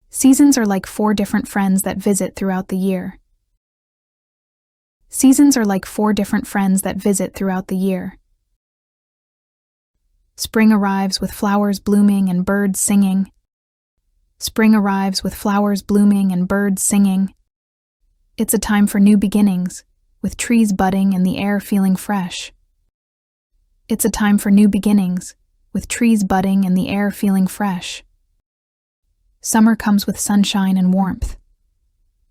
Seasons are like 4 different friends that visit throughout the year. Seasons are like 4 different friends that visit throughout the year. Spring arrives with flowers blooming and birds singing. Spring arrives with flowers blooming and birds singing. It's a time for new beginnings, with trees budding and the air feeling fresh. It's a time for new beginnings, with trees budding and the air feeling fresh. Summer comes with sunshine and warmth.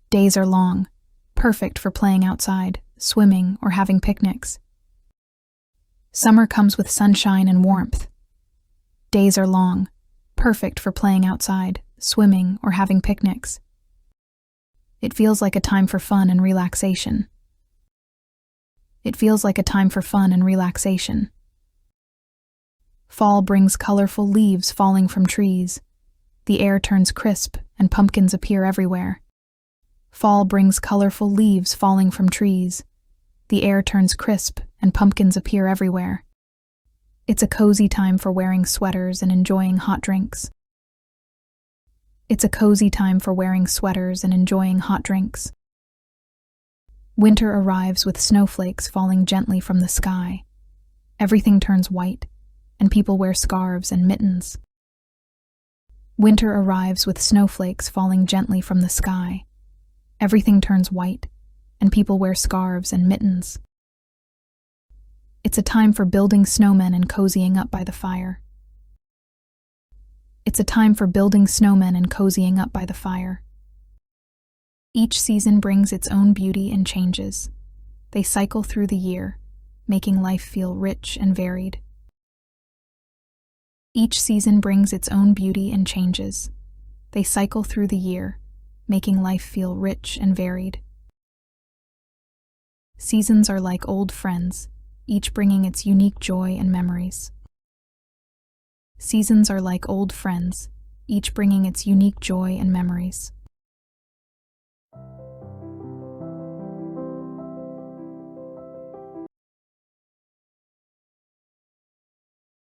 Days are long, perfect for playing outside, swimming, or having picnics. Summer comes with sunshine and warmth. Days are long, perfect for playing outside, swimming, or having picnics. It feels like a time for fun and relaxation. It feels like a time for fun and relaxation. Fall brings colorful leaves falling from trees. The air turns crisp and pumpkins appear everywhere. Fall brings colorful leaves falling from trees. The air turns crisp and pumpkins appear everywhere. It's a cozy time for wearing sweaters and enjoying hot drinks. It's a cozy time for wearing sweaters and enjoying hot drinks. Winter arrives with snowflakes falling gently from the sky. Everything turns white, and people wear scarves and mittens. Winter arrives with snowflakes falling gently from the sky. Everything turns white, and people wear scarves and mittens. It's a time for building snowmen and cozying up by the fire. It's a time for building snowmen and cozying up by the fire. Each season brings its own beauty and changes. They cycle through the year, making life feel rich and varied. Each season brings its own beauty and changes. They cycle through the year, making life feel rich and varied. Seasons are like old friends, each bringing its unique joy and memories. Seasons are like old friends, each bringing its unique joy and memories.